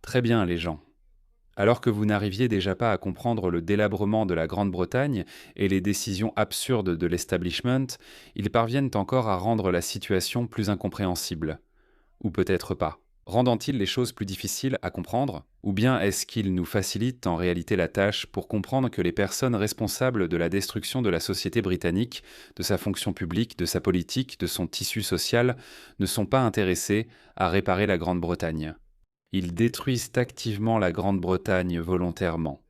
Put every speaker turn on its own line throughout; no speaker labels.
Très bien, les gens. Alors que vous n'arriviez déjà pas à comprendre le délabrement de la Grande-Bretagne et les décisions absurdes de l'establishment, ils parviennent encore à rendre la situation plus incompréhensible. Ou peut-être pas. Rendant-ils les choses plus difficiles à comprendre? Ou bien est-ce qu'ils nous facilitent en réalité la tâche pour comprendre que les personnes responsables de la destruction de la société britannique, de sa fonction publique, de sa politique, de son tissu social, ne sont pas intéressées à réparer la Grande-Bretagne? Ils détruisent activement la Grande-Bretagne volontairement.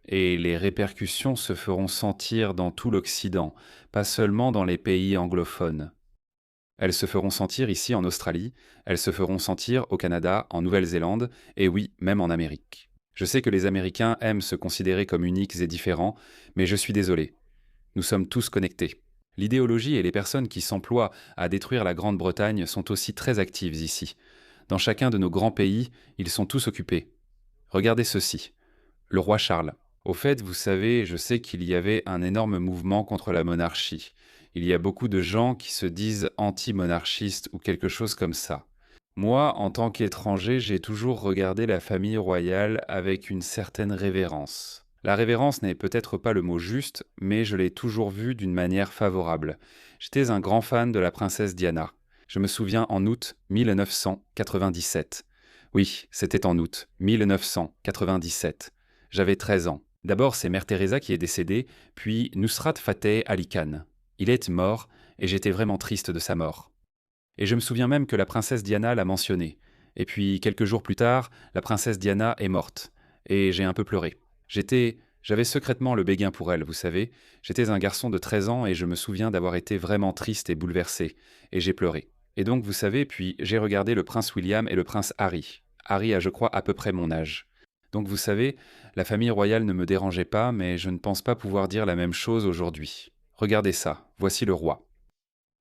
Et les répercussions se feront sentir dans tout l'Occident, pas seulement dans les pays anglophones. Elles se feront sentir ici en Australie, elles se feront sentir au Canada, en Nouvelle-Zélande, et oui, même en Amérique. Je sais que les Américains aiment se considérer comme uniques et différents, mais je suis désolé. Nous sommes tous connectés. L'idéologie et les personnes qui s'emploient à détruire la Grande-Bretagne sont aussi très actives ici. Dans chacun de nos grands pays, ils sont tous occupés. Regardez ceci. Le roi Charles. Au fait, vous savez, je sais qu'il y avait un énorme mouvement contre la monarchie. Il y a beaucoup de gens qui se disent anti-monarchistes ou quelque chose comme ça. Moi, en tant qu'étranger, j'ai toujours regardé la famille royale avec une certaine révérence. La révérence n'est peut-être pas le mot juste, mais je l'ai toujours vue d'une manière favorable. J'étais un grand fan de la princesse Diana. Je me souviens en août 1997. Oui, c'était en août 1997. J'avais 13 ans. D'abord, c'est Mère Teresa qui est décédée, puis Nusrat Fateh Ali Khan. Il est mort, et j'étais vraiment triste de sa mort. Et je me souviens même que la princesse Diana l'a mentionné. Et puis, quelques jours plus tard, la princesse Diana est morte. Et j'ai un peu pleuré. J'avais secrètement le béguin pour elle, vous savez. J'étais un garçon de 13 ans et je me souviens d'avoir été vraiment triste et bouleversé. Et j'ai pleuré. Et donc, vous savez, puis j'ai regardé le prince William et le prince Harry. Harry a, je crois, à peu près mon âge. Donc, vous savez, la famille royale ne me dérangeait pas, mais je ne pense pas pouvoir dire la même chose aujourd'hui. Regardez ça, voici le roi.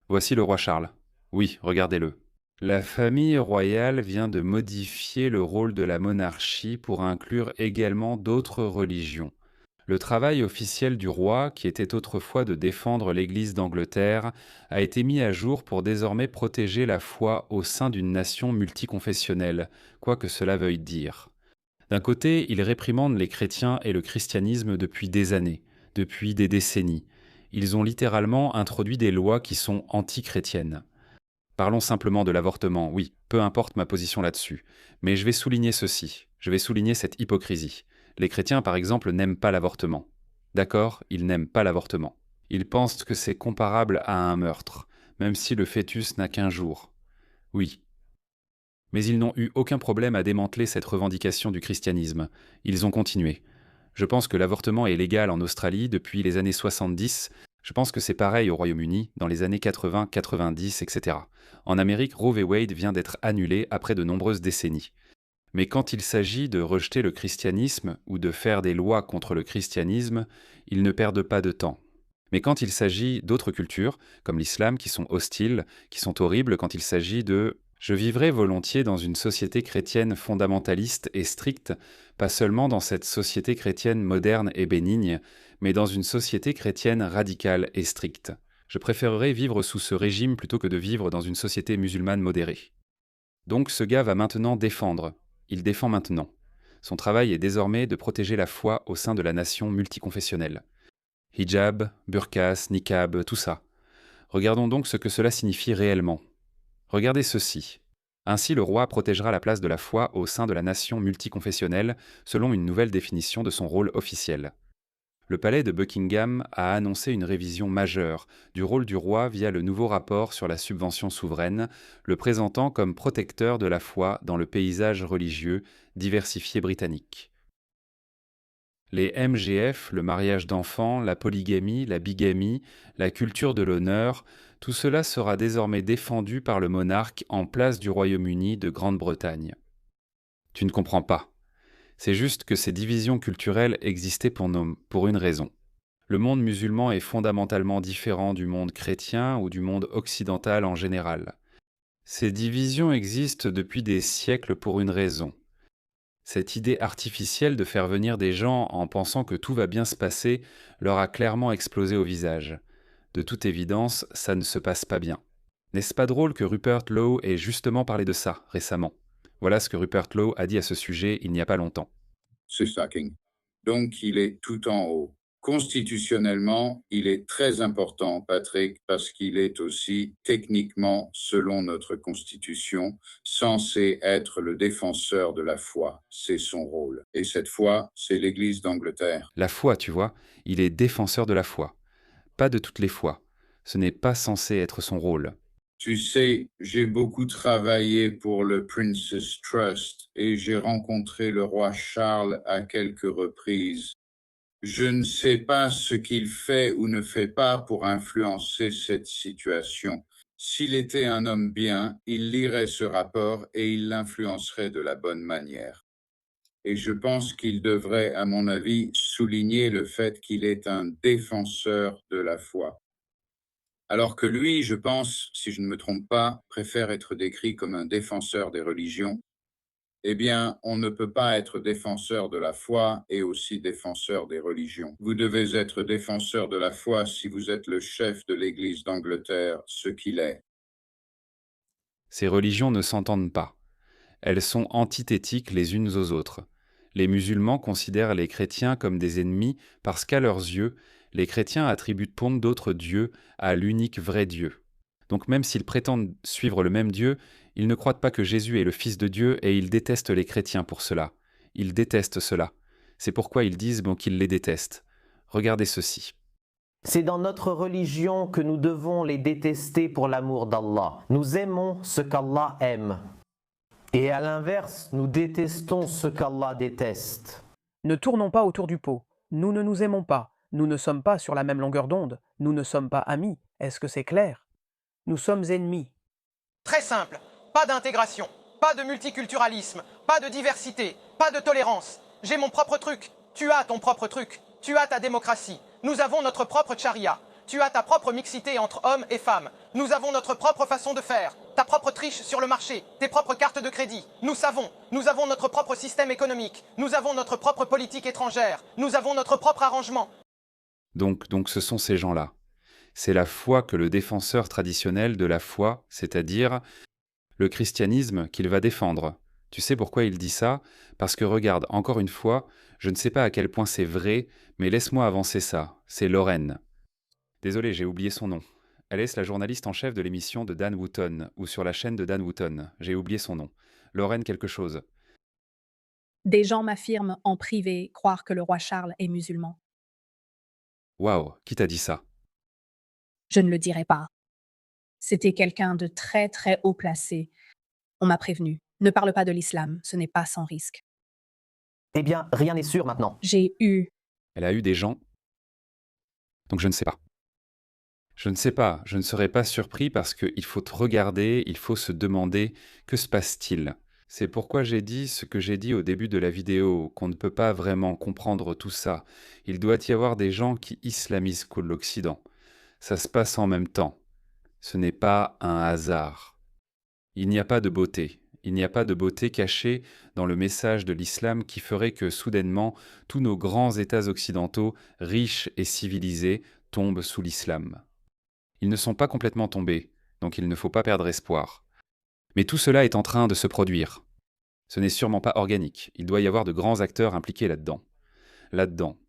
Voici le roi Charles. Oui, regardez-le. La famille royale vient de modifier le rôle de la monarchie pour inclure également d'autres religions. Le travail officiel du roi, qui était autrefois de défendre l'Église d'Angleterre, a été mis à jour pour désormais protéger la foi au sein d'une nation multiconfessionnelle, quoi que cela veuille dire. D'un côté, il réprimande les chrétiens et le christianisme depuis des années, depuis des décennies. Ils ont littéralement introduit des lois qui sont anti-chrétiennes. Parlons simplement de l'avortement, oui, peu importe ma position là-dessus. Mais je vais souligner ceci, je vais souligner cette hypocrisie. Les chrétiens, par exemple, n'aiment pas l'avortement. D'accord, ils n'aiment pas l'avortement. Ils pensent que c'est comparable à un meurtre, même si le fœtus n'a qu'un jour. Oui. Mais ils n'ont eu aucun problème à démanteler cette revendication du christianisme. Ils ont continué. Je pense que l'avortement est légal en Australie depuis les années 70. Je pense que c'est pareil au Royaume-Uni dans les années 80, 90, etc. En Amérique, Roe v. Wade vient d'être annulé après de nombreuses décennies. Mais quand il s'agit de rejeter le christianisme ou de faire des lois contre le christianisme, ils ne perdent pas de temps. Mais quand il s'agit d'autres cultures, comme l'islam, qui sont hostiles, qui sont horribles, quand il s'agit de je vivrais volontiers dans une société chrétienne fondamentaliste et stricte, pas seulement dans cette société chrétienne moderne et bénigne, mais dans une société chrétienne radicale et stricte. Je préférerais vivre sous ce régime plutôt que de vivre dans une société musulmane modérée. Donc ce gars va maintenant défendre. Il défend maintenant. Son travail est désormais de protéger la foi au sein de la nation multiconfessionnelle. Hijab, burqas, niqab, tout ça. Regardons donc ce que cela signifie réellement. Regardez ceci. Ainsi, le roi protégera la place de la foi au sein de la nation multiconfessionnelle selon une nouvelle définition de son rôle officiel. Le palais de Buckingham a annoncé une révision majeure du rôle du roi via le nouveau rapport sur la subvention souveraine, le présentant comme protecteur de la foi dans le paysage religieux diversifié britannique. Les MGF, le mariage d'enfants, la polygamie, la bigamie, la culture de l'honneur, tout cela sera désormais défendu par le monarque en place du Royaume-Uni de Grande-Bretagne. Tu ne comprends pas. C'est juste que ces divisions culturelles existaient pour une raison. Le monde musulman est fondamentalement différent du monde chrétien ou du monde occidental en général. Ces divisions existent depuis des siècles pour une raison. Cette idée artificielle de faire venir des gens en pensant que tout va bien se passer leur a clairement explosé au visage. De toute évidence, ça ne se passe pas bien. N'est-ce pas drôle que Rupert Lowe ait justement parlé de ça récemment? Voilà ce que Rupert Lowe a dit à ce sujet il n'y a pas longtemps.
C'est shocking. Donc, il est tout en haut. Constitutionnellement, il est très important, Patrick, parce qu'il est aussi techniquement, selon notre Constitution, censé être le défenseur de la foi. C'est son rôle. Et cette foi, c'est l'Église d'Angleterre.
La foi, tu vois, il est défenseur de la foi. Pas de toutes les fois. Ce n'est pas censé être son rôle.
Tu sais, j'ai beaucoup travaillé pour le Prince's Trust et j'ai rencontré le roi Charles à quelques reprises. Je ne sais pas ce qu'il fait ou ne fait pas pour influencer cette situation. S'il était un homme bien, il lirait ce rapport et il l'influencerait de la bonne manière. Et je pense qu'il devrait, à mon avis, souligner le fait qu'il est un défenseur de la foi. Alors que lui, je pense, si je ne me trompe pas, préfère être décrit comme un défenseur des religions. Eh bien, on ne peut pas être défenseur de la foi et aussi défenseur des religions. Vous devez être défenseur de la foi si vous êtes le chef de l'Église d'Angleterre, ce qu'il est.
Ces religions ne s'entendent pas. Elles sont antithétiques les unes aux autres. Les musulmans considèrent les chrétiens comme des ennemis parce qu'à leurs yeux, les chrétiens attribuent tant d'autres dieux à l'unique vrai Dieu. Donc même s'ils prétendent suivre le même Dieu, ils ne croient pas que Jésus est le Fils de Dieu et ils détestent les chrétiens pour cela. Ils détestent cela. C'est pourquoi ils disent qu'ils les détestent. Regardez ceci.
C'est dans notre religion que nous devons les détester pour l'amour d'Allah. Nous aimons ce qu'Allah aime. Et à l'inverse, nous détestons ce qu'Allah déteste.
Ne tournons pas autour du pot. Nous ne nous aimons pas. Nous ne sommes pas sur la même longueur d'onde. Nous ne sommes pas amis. Est-ce que c'est clair? Nous sommes ennemis.
Très simple, pas d'intégration, pas de multiculturalisme, pas de diversité, pas de tolérance. J'ai mon propre truc, tu as ton propre truc, tu as ta démocratie, nous avons notre propre charia, tu as ta propre mixité entre hommes et femmes, nous avons notre propre façon de faire, ta propre triche sur le marché, tes propres cartes de crédit. Nous avons notre propre système économique, nous avons notre propre politique étrangère, nous avons notre propre arrangement.
Donc ce sont ces gens-là. C'est la foi que le défenseur traditionnel de la foi, c'est-à-dire le christianisme, qu'il va défendre. Tu sais pourquoi il dit ça? Parce que regarde, encore une fois, je ne sais pas à quel point c'est vrai, mais laisse-moi avancer ça. C'est Lorraine. Désolé, j'ai oublié son nom. Elle est la journaliste en chef de l'émission de Dan Wootton, ou sur la chaîne de Dan Wootton. J'ai oublié son nom. Lorraine quelque chose.
Des gens m'affirment en privé croire que le roi Charles est musulman.
Waouh, qui t'a dit ça?
Je ne le dirai pas. C'était quelqu'un de très très haut placé. On m'a prévenu. Ne parle pas de l'islam, ce n'est pas sans risque.
Eh bien, rien n'est sûr maintenant.
J'ai eu
Elle a eu des gens. Donc je ne sais pas. Je ne sais pas, je ne serais pas surpris parce qu'il faut regarder, il faut se demander que se passe-t-il. C'est pourquoi j'ai dit ce que j'ai dit au début de la vidéo, qu'on ne peut pas vraiment comprendre tout ça. Il doit y avoir des gens qui islamisent l'Occident. Ça se passe en même temps. Ce n'est pas un hasard. Il n'y a pas de beauté. Il n'y a pas de beauté cachée dans le message de l'islam qui ferait que soudainement tous nos grands États occidentaux, riches et civilisés, tombent sous l'islam. Ils ne sont pas complètement tombés, donc il ne faut pas perdre espoir. Mais tout cela est en train de se produire. Ce n'est sûrement pas organique, il doit y avoir de grands acteurs impliqués là-dedans. Là-dedans.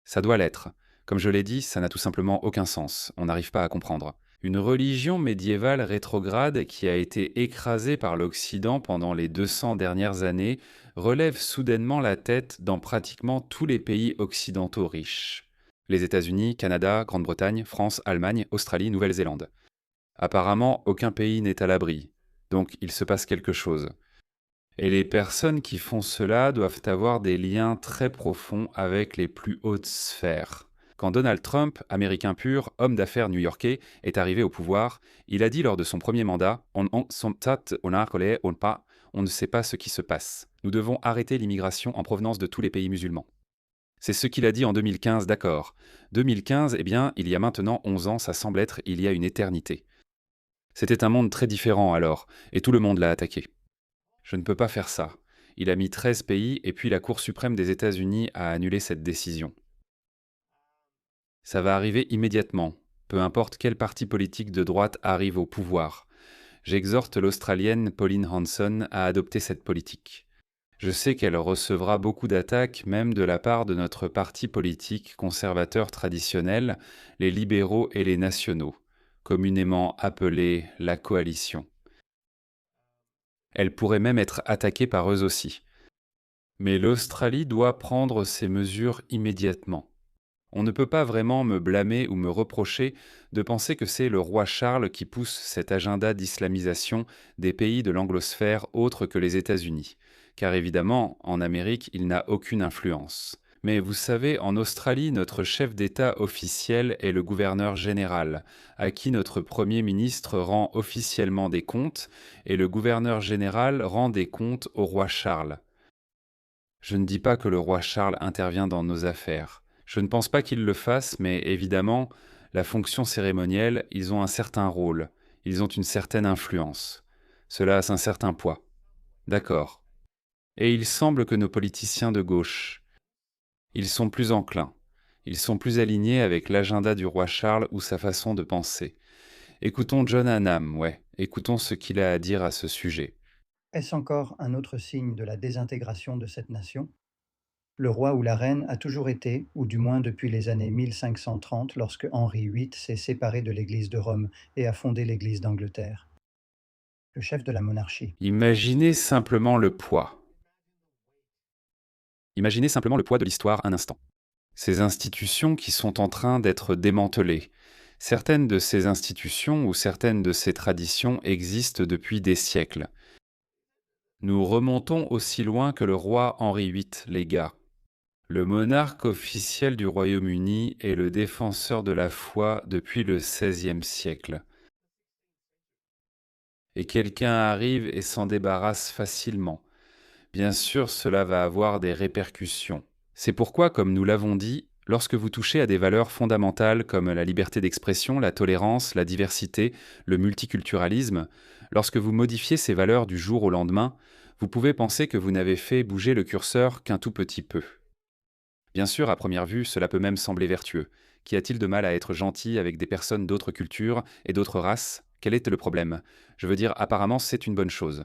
Ça doit l'être. Comme je l'ai dit, ça n'a tout simplement aucun sens, on n'arrive pas à comprendre. Une religion médiévale rétrograde qui a été écrasée par l'Occident pendant les 200 dernières années relève soudainement la tête dans pratiquement tous les pays occidentaux riches. Les États-Unis, Canada, Grande-Bretagne, France, Allemagne, Australie, Nouvelle-Zélande. Apparemment, aucun pays n'est à l'abri, donc il se passe quelque chose. Et les personnes qui font cela doivent avoir des liens très profonds avec les plus hautes sphères. Quand Donald Trump, américain pur, homme d'affaires new-yorkais, est arrivé au pouvoir, il a dit lors de son premier mandat « On ne sait pas ce qui se passe. Nous devons arrêter l'immigration en provenance de tous les pays musulmans. » C'est ce qu'il a dit en 2015, d'accord. 2015, eh bien, il y a maintenant 11 ans, ça semble être il y a une éternité. C'était un monde très différent alors, et tout le monde l'a attaqué. Je ne peux pas faire ça. Il a mis 13 pays, et puis la Cour suprême des États-Unis a annulé cette décision. Ça va arriver immédiatement, peu importe quel parti politique de droite arrive au pouvoir. J'exhorte l'Australienne Pauline Hanson à adopter cette politique. Je sais qu'elle recevra beaucoup d'attaques, même de la part de notre parti politique conservateur traditionnel, les libéraux et les nationaux, communément appelés la coalition. Elle pourrait même être attaquée par eux aussi. Mais l'Australie doit prendre ces mesures immédiatement. On ne peut pas vraiment me blâmer ou me reprocher de penser que c'est le roi Charles qui pousse cet agenda d'islamisation des pays de l'anglosphère autres que les États-Unis, car évidemment, en Amérique, il n'a aucune influence. Mais vous savez, en Australie, notre chef d'État officiel est le gouverneur général, à qui notre Premier ministre rend officiellement des comptes, et le gouverneur général rend des comptes au roi Charles. Je ne dis pas que le roi Charles intervient dans nos affaires. Je ne pense pas qu'il le fasse, mais évidemment, la fonction cérémonielle, ils ont un certain rôle, ils ont une certaine influence. Cela a un certain poids. D'accord. Et il semble que nos politiciens de gauche, ils sont plus enclins, ils sont plus alignés avec l'agenda du roi Charles ou sa façon de penser. Écoutons John Hannam, écoutons ce qu'il a à dire à ce sujet.
Est-ce encore un autre signe de la désintégration de cette nation? Le roi ou la reine a toujours été, ou du moins depuis les années 1530, lorsque Henri VIII s'est séparé de l'Église de Rome et a fondé l'Église d'Angleterre. Le chef de la monarchie.
Imaginez simplement le poids. Imaginez simplement le poids de l'histoire un instant. Ces institutions qui sont en train d'être démantelées. Certaines de ces institutions ou certaines de ces traditions existent depuis des siècles. Nous remontons aussi loin que le roi Henri VIII, les gars. Le monarque officiel du Royaume-Uni est le défenseur de la foi depuis le XVIe siècle. Et quelqu'un arrive et s'en débarrasse facilement. Bien sûr, cela va avoir des répercussions. C'est pourquoi, comme nous l'avons dit, lorsque vous touchez à des valeurs fondamentales comme la liberté d'expression, la tolérance, la diversité, le multiculturalisme, lorsque vous modifiez ces valeurs du jour au lendemain, vous pouvez penser que vous n'avez fait bouger le curseur qu'un tout petit peu. Bien sûr, à première vue, cela peut même sembler vertueux. Qu'y a-t-il de mal à être gentil avec des personnes d'autres cultures et d'autres races? Quel est le problème? Je veux dire, apparemment, c'est une bonne chose.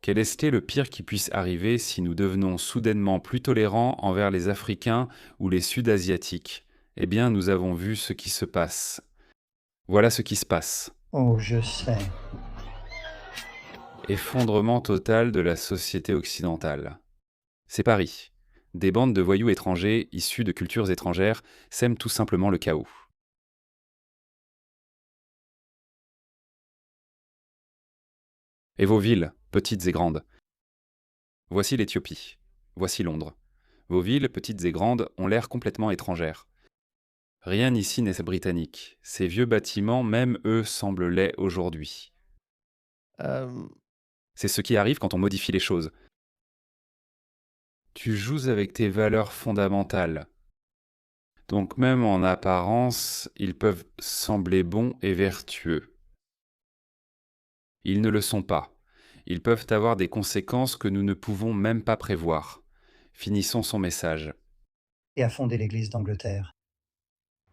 Quel est le pire qui puisse arriver si nous devenons soudainement plus tolérants envers les Africains ou les Sud-Asiatiques? Eh bien, nous avons vu ce qui se passe. Voilà ce qui se passe.
Oh, je sais.
Effondrement total de la société occidentale. C'est Paris. Des bandes de voyous étrangers, issus de cultures étrangères, sèment tout simplement le chaos. Et vos villes, petites et grandes. Voici l'Éthiopie. Voici Londres. Vos villes, petites et grandes, ont l'air complètement étrangères. Rien ici n'est britannique. Ces vieux bâtiments, même eux, semblent laids aujourd'hui. C'est ce qui arrive quand on modifie les choses. Tu joues avec tes valeurs fondamentales. Donc même en apparence, ils peuvent sembler bons et vertueux. Ils ne le sont pas. Ils peuvent avoir des conséquences que nous ne pouvons même pas prévoir. Finissons son message.
Et a fondé l'Église d'Angleterre.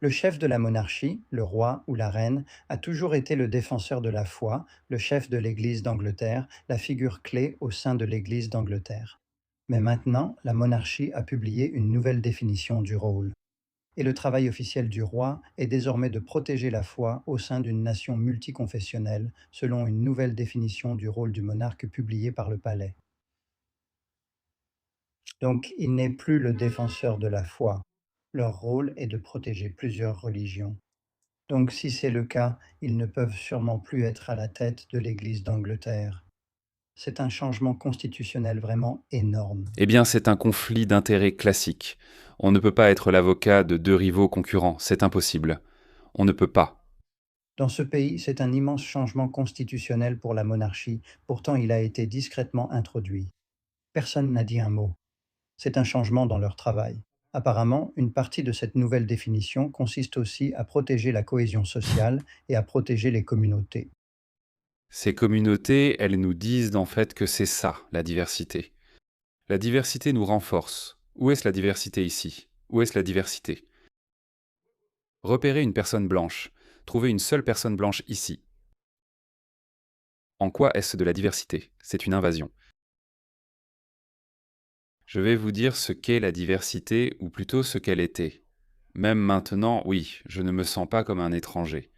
Le chef de la monarchie, le roi ou la reine, a toujours été le défenseur de la foi, le chef de l'Église d'Angleterre, la figure clé au sein de l'Église d'Angleterre. Mais maintenant, la monarchie a publié une nouvelle définition du rôle. Et le travail officiel du roi est désormais de protéger la foi au sein d'une nation multiconfessionnelle, selon une nouvelle définition du rôle du monarque publiée par le palais. Donc, il n'est plus le défenseur de la foi. Leur rôle est de protéger plusieurs religions. Donc, si c'est le cas, ils ne peuvent sûrement plus être à la tête de l'Église d'Angleterre. C'est un changement constitutionnel vraiment énorme.
Eh bien, c'est un conflit d'intérêts classique. On ne peut pas être l'avocat de deux rivaux concurrents, c'est impossible. On ne peut pas.
Dans ce pays, c'est un immense changement constitutionnel pour la monarchie, pourtant il a été discrètement introduit. Personne n'a dit un mot. C'est un changement dans leur travail. Apparemment, une partie de cette nouvelle définition consiste aussi à protéger la cohésion sociale et à protéger les communautés.
Ces communautés, elles nous disent en fait que c'est ça, la diversité. La diversité nous renforce. Où est-ce la diversité ici? Où est-ce la diversité? Repérez une personne blanche. Trouvez une seule personne blanche ici. En quoi est-ce de la diversité? C'est une invasion. Je vais vous dire ce qu'est la diversité, ou plutôt ce qu'elle était. Même maintenant, oui, je ne me sens pas comme un étranger.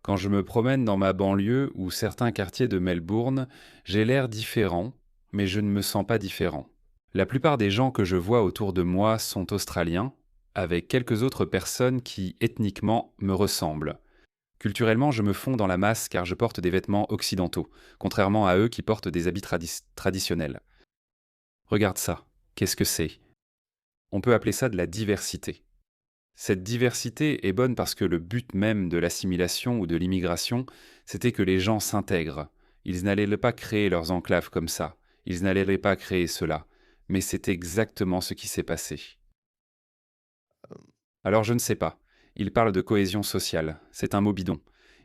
Quand je me promène dans ma banlieue ou certains quartiers de Melbourne, j'ai l'air différent, mais je ne me sens pas différent. La plupart des gens que je vois autour de moi sont australiens, avec quelques autres personnes qui, ethniquement, me ressemblent. Culturellement, je me fonds dans la masse car je porte des vêtements occidentaux, contrairement à eux qui portent des habits traditionnels. Regarde ça, qu'est-ce que c'est? On peut appeler ça de la diversité. Cette diversité est bonne parce que le but même de l'assimilation ou de l'immigration, c'était que les gens s'intègrent. Ils n'allaient pas créer leurs enclaves comme ça, ils n'allaient pas créer cela, mais c'est exactement ce qui s'est passé. Alors je ne sais pas, il parle de cohésion sociale, c'est un mot bidon.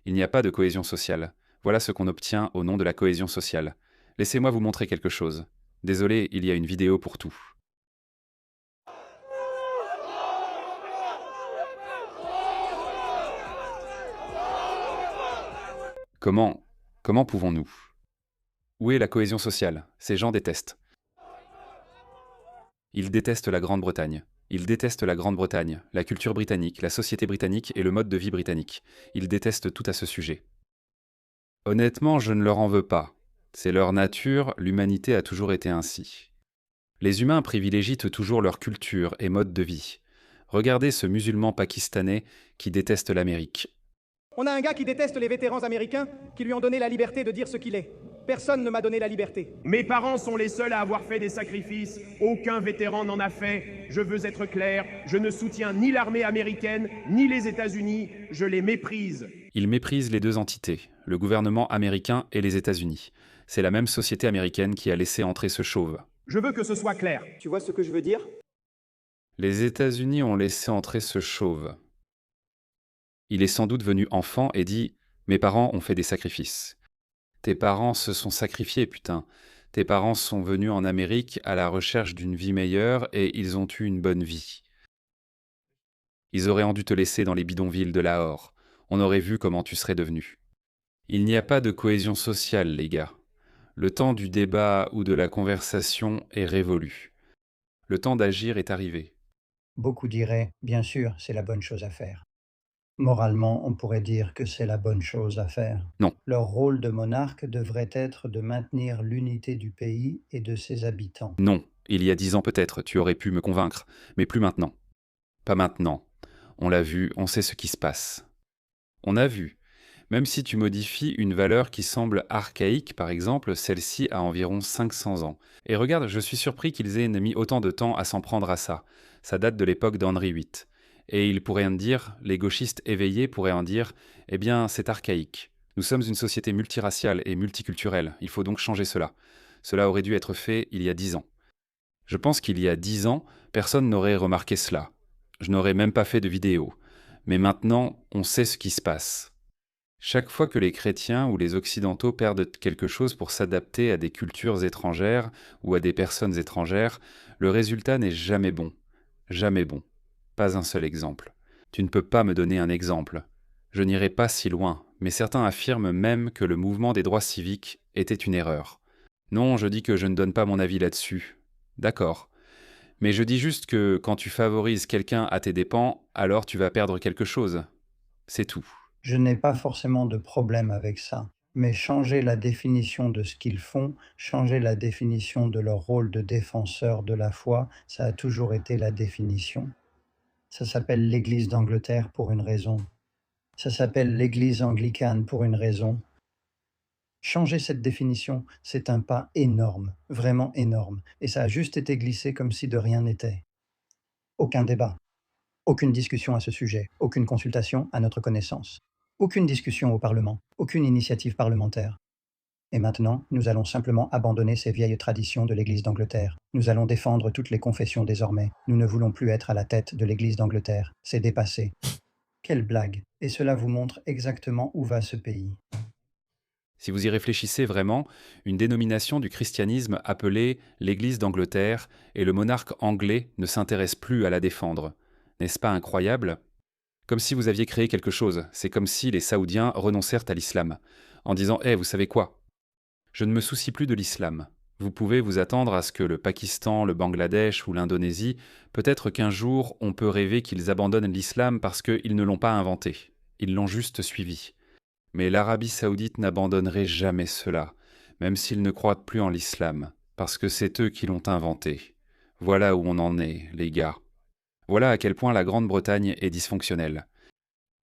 Il n'y a pas de cohésion sociale. Voilà ce qu'on obtient au nom de la cohésion sociale. Laissez-moi vous montrer quelque chose. Désolé, il y a une vidéo pour tout. Comment pouvons-nous? Où est la cohésion sociale? Ces gens détestent. Ils détestent la Grande-Bretagne. Ils détestent la Grande-Bretagne, la culture britannique, la société britannique et le mode de vie britannique. Ils détestent tout à ce sujet. Honnêtement, je ne leur en veux pas. C'est leur nature, l'humanité a toujours été ainsi. Les humains privilégient toujours leur culture et mode de vie. Regardez ce musulman pakistanais qui déteste l'Amérique.
On a un gars qui déteste les vétérans américains qui lui ont donné la liberté de dire ce qu'il est. Personne ne m'a donné la liberté.
Mes parents sont les seuls à avoir fait des sacrifices. Aucun vétéran n'en a fait. Je veux être clair, je ne soutiens ni l'armée américaine, ni les États-Unis. Je les méprise.
Il méprise les deux entités, le gouvernement américain et les États-Unis. C'est la même société américaine qui a laissé entrer ce chauve.
Je veux que ce soit clair.
Tu vois ce que je veux dire?
Les États-Unis ont laissé entrer ce chauve. Il est sans doute venu enfant et dit « Mes parents ont fait des sacrifices. » Tes parents se sont sacrifiés, putain. Tes parents sont venus en Amérique à la recherche d'une vie meilleure et ils ont eu une bonne vie. Ils auraient dû te laisser dans les bidonvilles de Lahore. On aurait vu comment tu serais devenu. Il n'y a pas de cohésion sociale, les gars. Le temps du débat ou de la conversation est révolu. Le temps d'agir est arrivé.
Beaucoup diraient, bien sûr, c'est la bonne chose à faire. Moralement, on pourrait dire que c'est la bonne chose à faire.
Non.
Leur rôle de monarque devrait être de maintenir l'unité du pays et de ses habitants.
Non, il y a 10 ans peut-être, tu aurais pu me convaincre, mais plus maintenant. Pas maintenant. On l'a vu, on sait ce qui se passe. On a vu. Même si tu modifies une valeur qui semble archaïque, par exemple, celle-ci a environ 500 ans. Et regarde, je suis surpris qu'ils aient mis autant de temps à s'en prendre à ça. Ça date de l'époque d'Henri VIII. Et ils pourraient en dire, les gauchistes éveillés pourraient en dire, eh bien, c'est archaïque. Nous sommes une société multiraciale et multiculturelle, il faut donc changer cela. Cela aurait dû être fait il y a 10 ans. Je pense qu'il y a 10 ans, personne n'aurait remarqué cela. Je n'aurais même pas fait de vidéo. Mais maintenant, on sait ce qui se passe. Chaque fois que les chrétiens ou les occidentaux perdent quelque chose pour s'adapter à des cultures étrangères ou à des personnes étrangères, le résultat n'est jamais bon. Jamais bon. Pas un seul exemple. Tu ne peux pas me donner un exemple. Je n'irai pas si loin, mais certains affirment même que le mouvement des droits civiques était une erreur. Non, je dis que je ne donne pas mon avis là-dessus. D'accord. Mais je dis juste que quand tu favorises quelqu'un à tes dépens, alors tu vas perdre quelque chose. C'est tout.
Je n'ai pas forcément de problème avec ça, mais changer la définition de ce qu'ils font, changer la définition de leur rôle de défenseur de la foi, ça a toujours été la définition. Ça s'appelle l'Église d'Angleterre pour une raison. Ça s'appelle l'Église anglicane pour une raison. Changer cette définition, c'est un pas énorme, vraiment énorme, et ça a juste été glissé comme si de rien n'était. Aucun débat, aucune discussion à ce sujet, aucune consultation à notre connaissance, aucune discussion au Parlement, aucune initiative parlementaire. Et maintenant, nous allons simplement abandonner ces vieilles traditions de l'Église d'Angleterre. Nous allons défendre toutes les confessions désormais. Nous ne voulons plus être à la tête de l'Église d'Angleterre. C'est dépassé. Quelle blague! Et cela vous montre exactement où va ce pays.
Si vous y réfléchissez vraiment, une dénomination du christianisme appelée l'Église d'Angleterre et le monarque anglais ne s'intéresse plus à la défendre. N'est-ce pas incroyable? Comme si vous aviez créé quelque chose, c'est comme si les Saoudiens renoncèrent à l'islam. en disant « vous savez quoi ? Je ne me soucie plus de l'islam. Vous pouvez vous attendre à ce que le Pakistan, le Bangladesh ou l'Indonésie, peut-être qu'un jour on peut rêver qu'ils abandonnent l'islam parce qu'ils ne l'ont pas inventé. Ils l'ont juste suivi. Mais l'Arabie saoudite n'abandonnerait jamais cela, même s'ils ne croient plus en l'islam, parce que c'est eux qui l'ont inventé. Voilà où on en est, les gars. Voilà à quel point la Grande-Bretagne est dysfonctionnelle.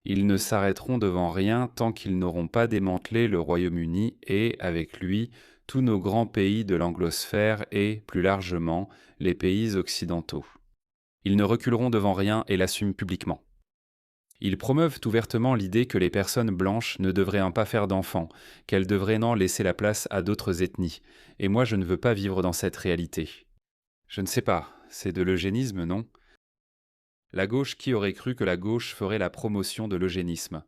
Ils ne s'arrêteront devant rien tant qu'ils n'auront pas démantelé le Royaume-Uni et, avec lui, tous nos grands pays de l'anglosphère et, plus largement, les pays occidentaux. Ils ne reculeront devant rien et l'assument publiquement. Ils promeuvent ouvertement l'idée que les personnes blanches ne devraient pas faire d'enfants, qu'elles devraient laisser la place à d'autres ethnies, et moi je ne veux pas vivre dans cette réalité. Je ne sais pas, c'est de l'eugénisme, non ? La gauche, qui aurait cru que la gauche ferait la promotion de l'eugénisme ?